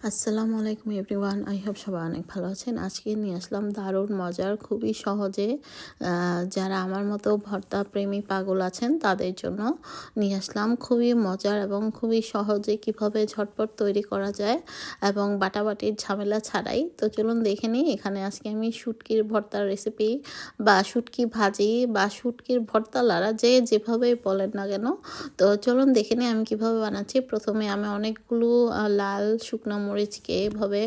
আসসালামু আলাইকুম everyone, I hope সবাই অনেক ভালো আছেন। আজকে নিয়ে আসলাম দারুণ মজার, খুবই সহজে যারা আমার মতো ভর্তা প্রেমী পাগল আছেন তাদের জন্য নিয়ে আসলাম খুবই মজার এবং খুবই সহজে কিভাবে ঝটপট তৈরি করা যায় এবং বাটাবাটির ঝামেলা ছাড়াই। তো চলুন দেখে নিই। এখানে আজকে আমি শুটকির ভর্তার রেসিপি বা শুটকি ভাজি বা শুটকির ভর্তা লাড়া যে যেভাবে বলেন না কেন, তো চলুন দেখে নিই আমি কিভাবে বানাচ্ছি। প্রথমে আমি অনেকগুলো লাল শুকনো মরিচকে এভাবে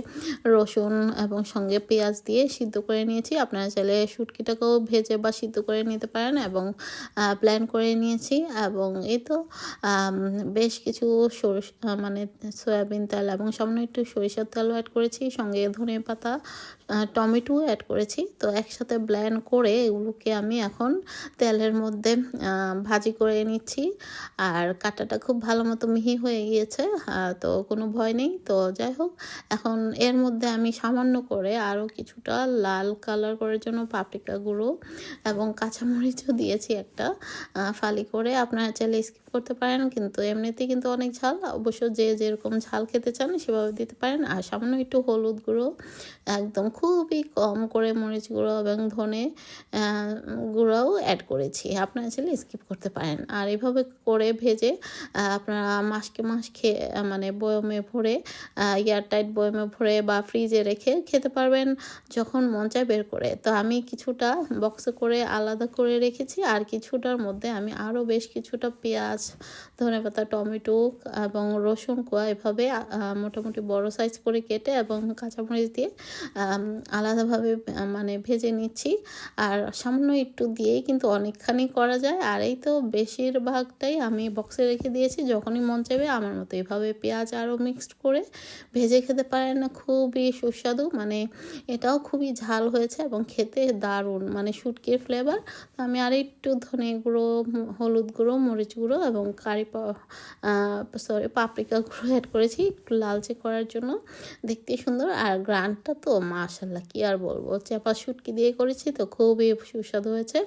রসুন এবং সঙ্গে পেঁয়াজ দিয়ে সিদ্ধ করে নিয়েছি। আপনারা চাইলে শুটকিটাকেও ভেজে বা সিদ্ধ করে নিতে পারেন এবং প্ল্যান করে নিয়েছি। এবং এই তো বেশ কিছু মানে সয়াবিন তেল এবং সামান্য একটু সরিষার তেলও অ্যাড করেছি, সঙ্গে ধনে পাতা, টমেটো অ্যাড করেছি। তো একসাথে ব্লেন্ড করে এগুলোকে আমি এখন তেলের মধ্যে ভাজি করে নিচ্ছি। আর কাঁটাটা খুব ভালো মতো মিহি হয়ে গিয়েছে, তো কোনো ভয় নেই। তো যাই হোক, এখন এর মধ্যে আমি সামান্য করে আরও কিছুটা লাল কালার করার জন্য পাপরিকা গুঁড়ো এবং কাঁচামরিচও দিয়েছি একটা ফালি করে। আপনারা চাইলে স্কিপ করতে পারেন, কিন্তু এমনিতেই কিন্তু অনেক ঝাল, অবশ্য যে যেরকম ঝাল খেতে চান সেভাবে দিতে পারেন। আর সামান্য একটু হলুদ গুঁড়ো, একদম খুবই কম করে মরিচ গুঁড়ো এবং ধনে গুঁড়োও অ্যাড করেছি। আপনারা চাইলে স্কিপ করতে পারেন। আর এভাবে করে ভেজে আপনারা মাসকে মাস খেয়ে মানে বয়মে ভরে এয়ারটাইট বয়মে ভরে বা ফ্রিজে রেখে খেতে পারবেন যখন মন চায় বের করে। তো আমি কিছুটা বক্সে করে আলাদা করে রেখেছি, আর কিছুটার মধ্যে আমি আরও বেশ কিছুটা পেঁয়াজ, ধনেপাতা, টমেটো এবং রসুন কোয়া এভাবে মোটামুটি বড় সাইজ করে কেটে এবং কাঁচামরিচ দিয়ে আলাদাভাবে মানে ভেজে নিচ্ছি। আর সামান্য একটু দিয়েই কিন্তু অনেকখানি করা যায়। আর এই তো বেশিরভাগটাই আমি বক্সে রেখে দিয়েছি, যখনই মন চাইবে আমার মতো এভাবে পেঁয়াজ আরও মিক্সড করে ভেজে খেতে পারেন। খুবই সুস্বাদু, মানে এটাও খুবই ঝাল হয়েছে এবং খেতে দারুণ, মানে শুটকির ফ্লেভার। আমি আর একটু ধনে গুঁড়ো, হলুদ গুঁড়ো, মরিচ গুঁড়ো এবং পাপরিকা গুঁড়ো অ্যাড করেছি একটু লালচে করার জন্য, দেখতে সুন্দর। আর গ্রানটা তো মাশাল্লাহ কি আর বলবো, চাপা শুটকি দিয়ে করেছি তো খুবই সুস্বাদু হয়েছে।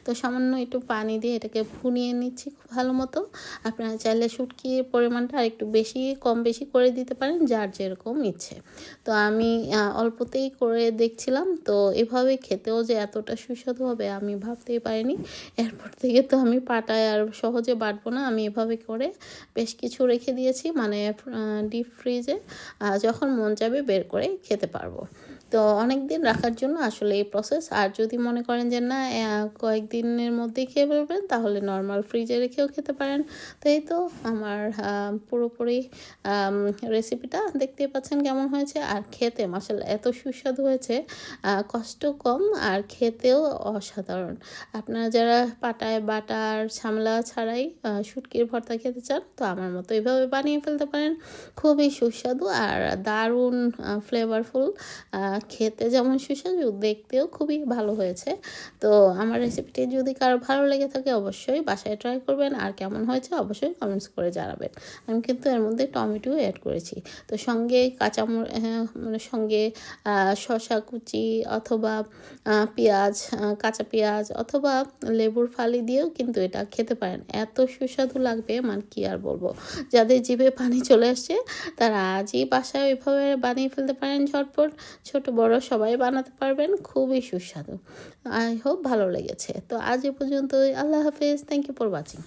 তো সামান্য একটু পানি দিয়ে এটাকে ভুনিয়ে নিচ্ছি খুব ভালো মতো। আপনারা চাইলে শুটকির পরিমাণটা আর একটু বেশি কম বেশি করে দিতে পারেন, যার যেরকম ইচ্ছে। তো আমি অল্পতেই করে দেখছিলাম, তো এভাবে খেতেও যে এতটা সুস্বাদু হবে আমি ভাবতেই পারিনি। এরপর থেকে তো আমি পাটায় আর সহজে বাটবো না, আমি এভাবে করে বেশ কিছু রেখে দিয়েছি, মানে ডিপ ফ্রিজে, যখন মন চাইবে বের করে খেতে পারবো। তো অনেক দিন রাখার জন্য আসলে এই প্রসেস। আর যদি মনে করেন যে না কয়েকদিনের মধ্যেই খেয়ে ফেলবেন, তাহলে নর্মাল ফ্রিজে রেখেও খেতে পারেন। তো এই তো আমার পুরোপুরি রেসিপিটা দেখতেই পাচ্ছেন কেমন হয়েছে। আর খেতে মাশাআল্লাহ এত সুস্বাদু হয়েছে, কষ্ট কম আর খেতেও অসাধারণ। আপনারা যারা পাটায় বাটার ঝামেলা ছাড়াই শুটকির ভর্তা খেতে চান, তো আমার মতো এভাবে বানিয়ে ফেলতে পারেন। খুবই সুস্বাদু আর দারুণ ফ্লেভারফুল, খেতে যেমন সুস্বাদু দেখতেও খুবই ভালো হয়েছে। তো আমার রেসিপিটি যদি কারো ভালো লেগে থাকে অবশ্যই বাসায় ট্রাই করবেন, আর কেমন হয়েছে অবশ্যই কমেন্টস করে জানাবেন। আমি কিন্তু এর মধ্যে টমেটো অ্যাড করেছি। তো সঙ্গে মানে সঙ্গে শসা কুচি অথবা পেঁয়াজ, কাঁচা পেঁয়াজ অথবা লেবুর ফালি দিয়েও কিন্তু এটা খেতে পারেন, এত সুস্বাদু লাগবে মানে কি আর বলবো। যাদের জিভে পানি চলে আসছে তারা আজই বাসায় ওইভাবে বানিয়ে ফেলতে পারেন ঝটপট। ছোট বড় সবাই বানাতে পারবেন, খুবই সুস্বাদু। আই হোপ ভালো লেগেছে। তো আজ এ পর্যন্তই। আল্লাহ হাফেজ। Thank you for watching.